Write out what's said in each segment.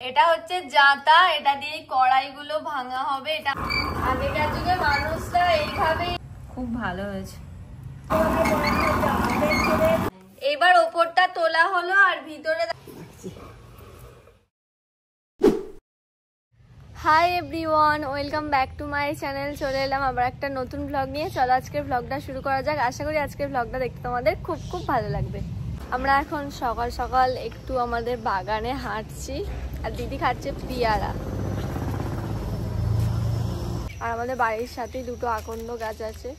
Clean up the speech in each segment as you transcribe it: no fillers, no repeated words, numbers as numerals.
এটা হচ্ছে জাঁতা, এটা দিয়ে কড়াইগুলো ভাঙা হবে। এটা আগেকার যুগে মানুষরা এইভাবেই। খুব ভালো হয়েছে। এবার ওপরটা তোলা হলো আর ভিতরে। Hi everyone, welcome back to my channel. চলে এলাম আবার একটা নতুন ব্লগ নিয়ে। চলো আজকের ব্লগটা শুরু করা যাক। আশা করি আজকের ব্লগটা দেখতে তোমাদের খুব খুব ভালো লাগবে। আমরা এখন সকাল সকাল একটু আমাদের বাগানে হাঁটছি আর দিদি খাচ্ছে পিয়ারা। আর আমাদের বাড়ির সাথেই দুটো আকন্দ গাছ আছে,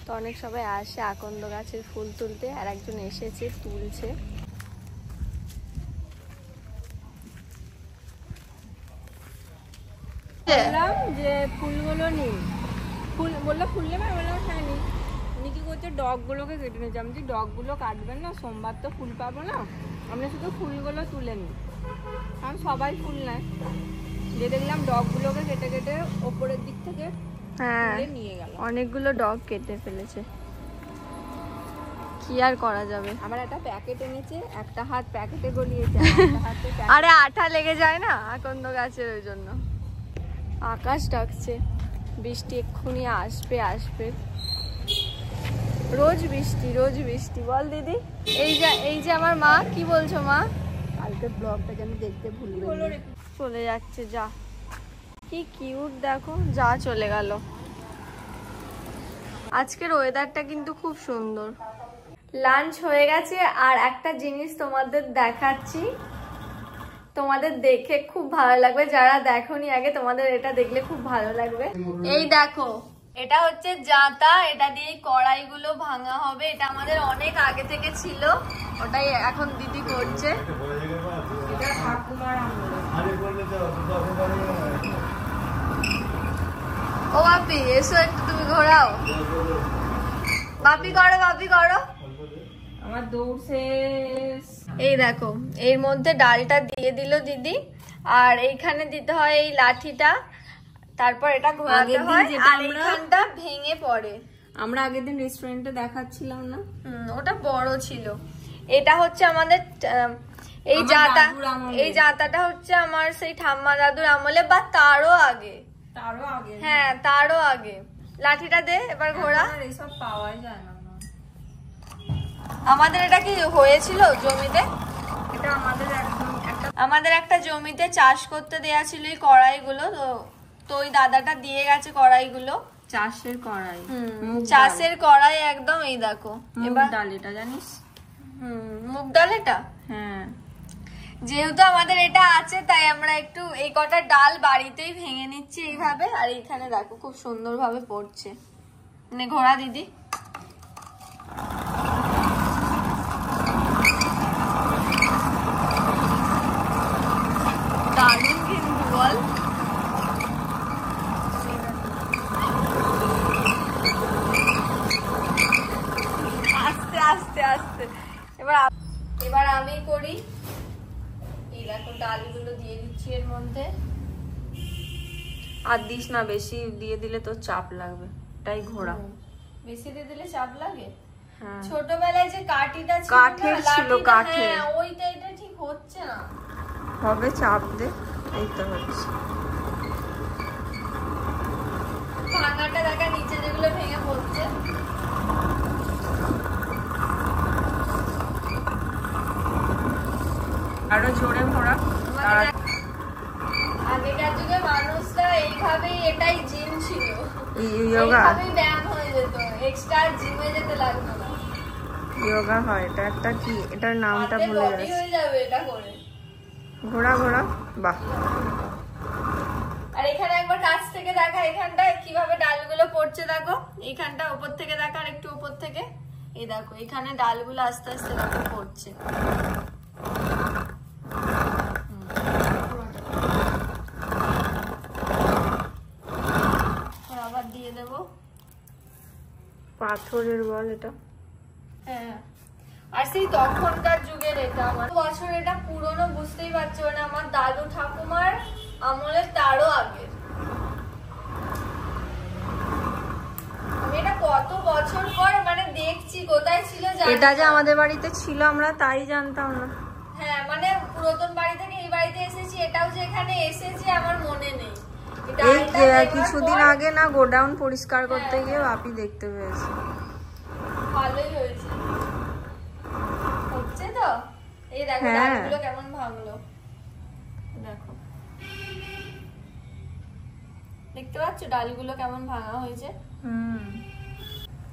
তো অনেক সবাই আসে আকন্দ গাছের ফুল তুলতে। আর একজন এসেছে, তুলছে। বললাম যে ফুলগুলো নিই, ফুল বললো ফুল নেবে, আমি বললাম হ্যাঁ নিই। উনি কি করছে, ডগগুলোকে কেটে নিয়েছে। আমি যে ডগগুলো কাটবেন না, সোমবার তো ফুল পাবো না, আমরা শুধু ফুলগুলো তুলে নিই। কারণ সবাই ফুল নেয়। যে দেখলাম ডগগুলোকে কেটে কেটে ওপরের দিক থেকে নিয়ে গেল। অনেকগুলো ডগ কেটে ফেলেছে, কি আর করা যাবে। আমার একটা প্যাকেট এনেছে, একটা হাত প্যাকেটে গলিয়েছে। আরে আঠা লেগে যায় না আকন্দ গাছের, ওই জন্য। আকাশ ডাকছে, বৃষ্টি এক্ষুনি আসবে আসবে। রোজ বৃষ্টি রোজ বৃষ্টি। বল দিদি। এই যে আমার মা, কি বলছো মা? কালকে ব্লগটা যেন দেখতে ভুলবে। চলে যাচ্ছে, যা কি কিউট দেখো, যা চলে গেল। আজকের ওয়েদারটা কিন্তু খুব সুন্দর। লাঞ্চ হয়ে গেছে আর একটা জিনিস তোমাদের দেখাচ্ছি, তোমাদের দেখে খুব ভালো লাগবে। যারা দেখোনি আগে, তোমাদের এটা দেখলে খুব ভালো লাগবে। এই দেখো, এটা হচ্ছে জাঁতা, এটা দিয়ে কড়াইগুলো ভাঙা হবে। এটা আমাদের অনেক আগে থেকে ছিল, ওটাই এখন দিদি করছে। এটা ঠাকুমার ও বাপি, এসো একটু, তুমি ঘোরাও। বাপি করো, বাপি করো। আমার দৌড় শেষ। এই দেখো, এর মধ্যে ডালটা দিয়ে দিল দিদি, আর এইখানে দিতে হয় এই লাঠিটা, তারপর এটা ঘোরাতে হয় আর এইখানটা ভেঙে পড়ে। আমরা আগের দিন রেস্টুরেন্টে দেখাচ্ছিলাম না, ওটা বড় ছিল। এটা হচ্ছে আমাদের এই জাঁতা, এই জাঁতাটা হচ্ছে আমার সেই ঠাম্মা দাদুর আমলে বা তারও আগে। হ্যাঁ, তারও আগে। লাঠিটা দে এবার, ঘোরা। এসব পাওয়াই যায় না। আমাদের এটা কি হয়েছিল জমিতে, এটা আমাদের একটা জমিতে চাষ করতে দেয়া ছিল এই কড়াইগুলো। তো ওই দাদাটা দিয়ে গেছে কড়াইগুলো। চাষের কড়াই, চাষের কড়াই একদম। এই দেখো, এবার ডাল, এটা জানিস? মুগ ডাল এটা। হ্যাঁ, যেহেতু আমাদের এটা আছে, তাই আমরা একটু এই কটা ডাল বাড়িতেই ভেঙে নিচ্ছি এইভাবে। আর এইখানে দেখো খুব সুন্দর ভাবে পড়ছে। মানে ঘোড়া দিদি। দারুণ কিন্তু, বল। আস্তে আস্তে আস্তে। এবার আমি করি। এই দেখো, ডালগুলো দিয়ে দিচ্ছি এর মধ্যে। আর দিস না, বেশি দিয়ে দিলে তো চাপ লাগবে, তাই ঘোড়া। বেশি দিয়ে দিলে চাপ লাগে। হ্যাঁ, ছোটবেলায় যে কাঠিটা ছিল, কাঠের ছিল, কাঠের। হ্যাঁ, ওইটা এটা ঠিক হচ্ছে না। হবে, চাপ দে। এই তো হচ্ছে। ভাঙাটা দেখা, নিচে যেগুলো ভেঙে পড়ছে। আরো জোরে ঘোরা। আগেকার যুগে মানুষরা এইভাবেই, এটাই জিম ছিল, যোগা, এইভাবেই ব্যায়াম হয়ে যেত, এক্সট্রা জিমে যেতে লাগতো না। যোগা হয় এটা। একটা কি, এটার নামটা ভুলে বডি হয়ে যাবে এটা করে। ঘোরা ঘোরা, বাহ। আর এখানে একবার কাছ থেকে দেখা, এখানটা কিভাবে ডালগুলো পড়ছে দেখো। এইখানটা উপর থেকে দেখা, আর একটু উপর থেকে। এই দেখো, এখানে ডালগুলো আস্তে আস্তে দেখো পড়ছে। আবার দিয়ে দেবো পাথরের বল এটা। হ্যাঁ, আর সেই তখনকার যুগের এটা। আমার বছর এটা পুরনো, বুঝতেই পারছো, মানে আমার দাদু ঠাকুমার আমলের তারও আগের। আমি এটা কত বছর পর মানে দেখছি, কোথায় ছিল এটা যে আমাদের বাড়িতে ছিল, আমরা তাই জানতাম না। হ্যাঁ, মানে পুরাতন বাড়ি থেকে এই বাড়িতে এসেছি, এটা আগেরটাও যে এখানে এসেছি আমার মনে নেই। এই কিছুদিন আগে না গোডাউন পরিষ্কার করতে গিয়ে বাপি দেখতে পেয়েছে। ভালোই হয়েছে, হচ্ছে তো। এই দেখো ডালগুলো কেমন ভাঙলো, দেখো দেখতে পাচ্ছ ডালগুলো কেমন ভাঙা হয়েছে।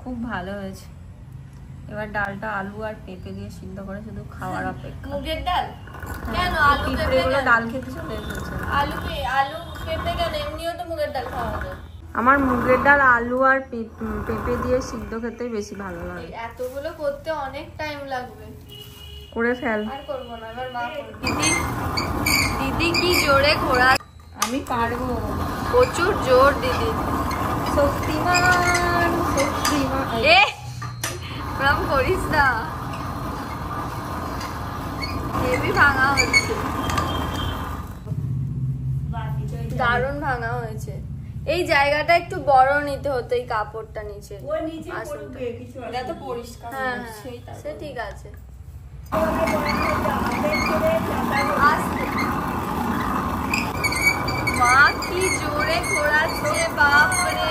খুব ভালো হয়েছে। এবার ডালটা আলু আর পেঁপে দিয়ে সিদ্ধ করে শুধু খাওয়ার অপেক্ষা। মুগের ডাল কেন, আলু পেঁপে ডাল খেতে চলে এসেছে। আলু পেঁপে কেন, এমনিও তো মুগের ডাল খাওয়া যায়। আমার মুগের ডাল আলু আর পেঁপে দিয়ে সিদ্ধ খেতে বেশি ভালো লাগে। এতগুলো করতে অনেক টাইম লাগবে, করে ফেল। আর করবো না, এবার মা করবে। দিদি কি জোরে ঘোরা, আমি পারবো, প্রচুর জোর দিদি। শক্তিমান শক্তিমান। এ রাম করিস না, হেভি ভাঙা হচ্ছে, দারুণ ভাঙা হয়েছে। এই জায়গাটা একটু বড় নিতে হতো, এই কাপড়টা নিচে। এটা তো পরিষ্কার। হ্যাঁ সে ঠিক আছে। মা কি জোরে ঘোরাচ্ছে, বাপরে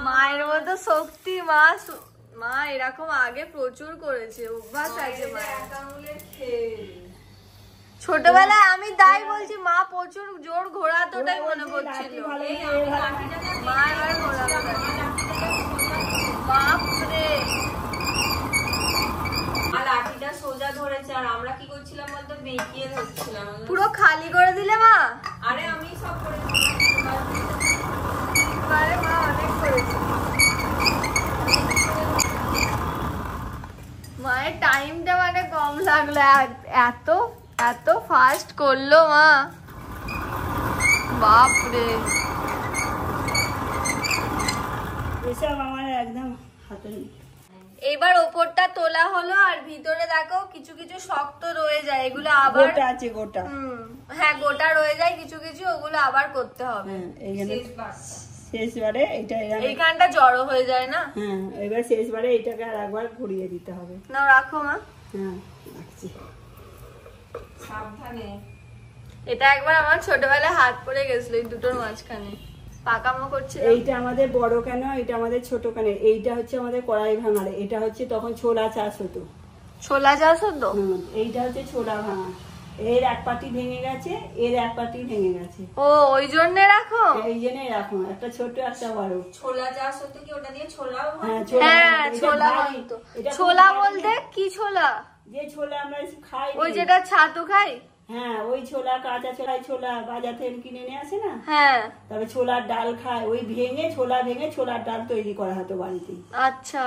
মায়ের মতো শক্তি। মা এরকম আগে প্রচুর করেছে, অভ্যাস আছে মায়ের। ছোটবেলায় আমি তাই বলছি, মা প্রচুর জোর ঘোরাতো, ওটাই মনে পড়ছিল। মা এবার ঘোরাবে, বাপরে লাঠিটা সোজা ধরেছে আর আমরা কি করছিলাম বলতো, বেঁকিয়ে ধরছিলাম। পুরো খালি করে দিলে মা। আরে আমি সব করেছি, মা অনেক করেছে। মায়ের টাইমটা মানে কম লাগলো, এত এত ফাস্ট করলো মা, বাপরে। এসব আমার একদম হাতে। এবার ওপরটা তোলা হলো, আর ভিতরে দেখো কিছু কিছু শক্ত রয়ে যায়, এগুলো আবার গোটা আছে গোটা। হ্যাঁ গোটা রয়ে যায় কিছু কিছু, ওগুলো আবার করতে হবে। শেষবারে এটা এইখানটা জড়ো হয়ে যায় না। হ্যাঁ এবার শেষবারে এটাকে আর একবার ঘুরিয়ে দিতে হবে। নাও রাখো মা। হ্যাঁ রাখছি, সাবধানে। এটা একবার আমার ছোটবেলায় হাত পড়ে গেছিল এই দুটোর মাঝখানে, পাকামো করছিল। এইটা আমাদের বড় কেন, এটা আমাদের ছোট কেন, এইটা হচ্ছে আমাদের কড়াই ভাঙারে। এটা হচ্ছে তখন ছোলা চাষ হতো। ছোলা চাষ হতো? এইটা হচ্ছে ছোলা ভাঙা। এর এক পাটি ভেঙে গেছে, এর এক পাটি ভেঙে গেছে। ও ওই জন্য রাখো, এই জন্যই রাখো, একটা ছোট একটা বড়। ছোলা চাষ হতো কি, ওটা দিয়ে ছোলাও? হ্যাঁ ছোলা হতো। ছোলা বলতে কি ছোলা? যে ছোলা আমরা খাই, ওই যেটা ছাতু খাই। হ্যাঁ ওই ছোলা, কাঁচা ছোলা বাজার থেকে কিনে নিয়ে আসে না। হ্যাঁ তবে ছোলার ডাল খায়, ওই ভেঙে ছোলার ডাল তৈরি করা হতো বাড়িতে। আচ্ছা,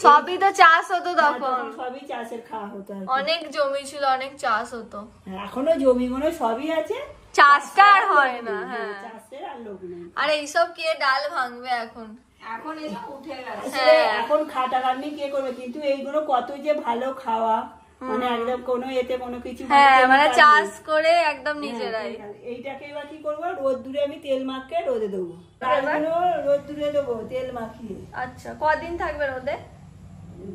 সবই তো চাষ হতো তখন, সবই চাষের খাওয়া হতো। অনেক জমি ছিল, অনেক চাষ হতো। এখনো জমি মনে সবই আছে, চাষটা আর হয় না। হ্যাঁ চাষের আর লোক নেই। আর এইসব কে ডাল ভাঙবে এখন, এখন এসব উঠে গেছে। এখন খাটাখাটনি কে করবে, কিন্তু এইগুলো কত যে ভালো খাওয়া, মানে একদম কোনো এতে কোনো কিছু। হ্যাঁ মানে চাষ করে একদম নিজেরাই। এইটাকে এবার কি করবো, রোদ্দুরে আমি তেল মাখিয়ে রোদে দেবো, রোদ্দুরে দেবো তেল মাখিয়ে। আচ্ছা কদিন থাকবে রোদে?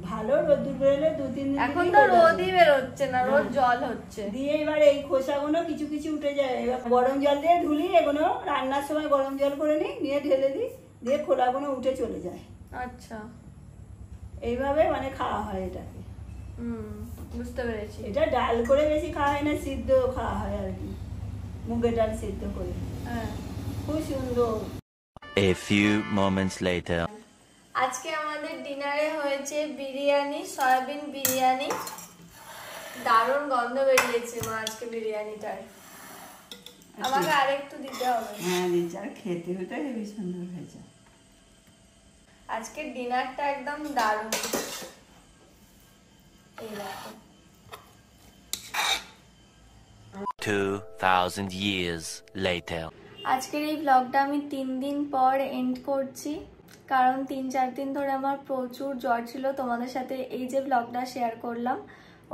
ভালো রোদ্দুর বেরোলে 2-3 দিন। এখন তো রোদই বেরোচ্ছে না, রোদ জল হচ্ছে। দিয়ে এবার এই খোসাগুলো কিছু কিছু উঠে যায়, এবার গরম জল দিয়ে ধুলি, এগুলো রান্নার সময় গরম জল করে নিই, নিয়ে ঢেলে দিই, দিয়ে খোলাগুলো উঠে চলে যায়। আচ্ছা এইভাবে মানে খাওয়া হয় এটাকে। বুঝতে পেরেছি। এটা ডাল করে বেশি খাওয়া হয় না, সিদ্ধ খাওয়া হয় আর কি, মুগের ডাল সিদ্ধ করে। হ্যাঁ খুব সুন্দর। A few moments later. আজকে আমাদের ডিনারে হয়েছে বিরিয়ানি, সয়াবিন বিরিয়ানি। দারুণ গন্ধ বেরিয়েছে মা আজকে বিরিয়ানিটার। আমাকে আরেকটু দিতে হবে। হ্যাঁ দিচ্ছি, আর খেতে হতে হেবি সুন্দর হয়েছে। আজকে ডিনারটা একদম দারুণ। এই দেখো 2000 years later. আজকের এই ব্লগটা আমি 3 দিন পর এন্ড করছি, কারণ 3-4 দিন ধরে আমার প্রচুর জ্বর ছিল। তোমাদের সাথে এই যে ব্লগটা শেয়ার করলাম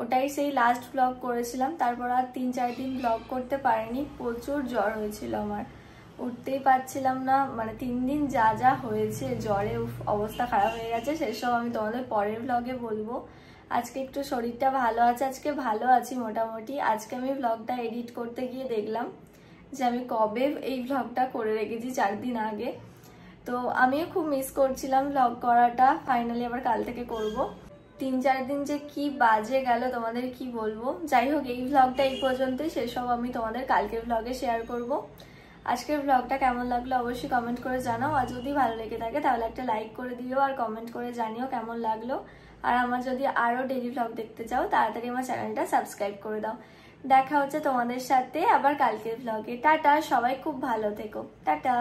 ওটাই সেই লাস্ট ব্লগ করেছিলাম, তারপর আর 3-4 দিন ব্লগ করতে পারিনি, প্রচুর জ্বর হয়েছিল আমার, উঠতেই পারছিলাম না। মানে 3 দিন যা যা হয়েছে জ্বরে অবস্থা খারাপ হয়ে গেছে, সেসব আমি তোমাদের পরের ব্লগে বলবো। আজকে একটু শরীরটা ভালো আছে, আজকে ভালো আছি মোটামুটি। আজকে আমি ভ্লগটা এডিট করতে গিয়ে দেখলাম যে আমি কবে এই ভ্লগটা করে রেখেছি 4 দিন আগে। তো আমিও খুব মিস করছিলাম ভ্লগ করাটা, ফাইনালি আবার কাল থেকে করব। 3-4 দিন যে কি বাজে গেল তোমাদের কি বলবো। যাই হোক, এই ভ্লগটা এই পর্যন্তই, সেসব আমি তোমাদের কালকের ভ্লগে শেয়ার করব। আজকের ভ্লগটা কেমন লাগলো অবশ্যই কমেন্ট করে জানাও, আর যদি ভালো লেগে থাকে তাহলে একটা লাইক করে দিও আর কমেন্ট করে জানিও কেমন লাগলো। আর আমার যদি আরও ডেইলি ভ্লগ দেখতে চাও তাড়াতাড়ি আমার চ্যানেলটা সাবস্ক্রাইব করে দাও। দেখা হচ্ছে তোমাদের সাথে আবার কালকের ভ্লগে। টাটা, সবাই খুব ভালো থেকো, টাটা।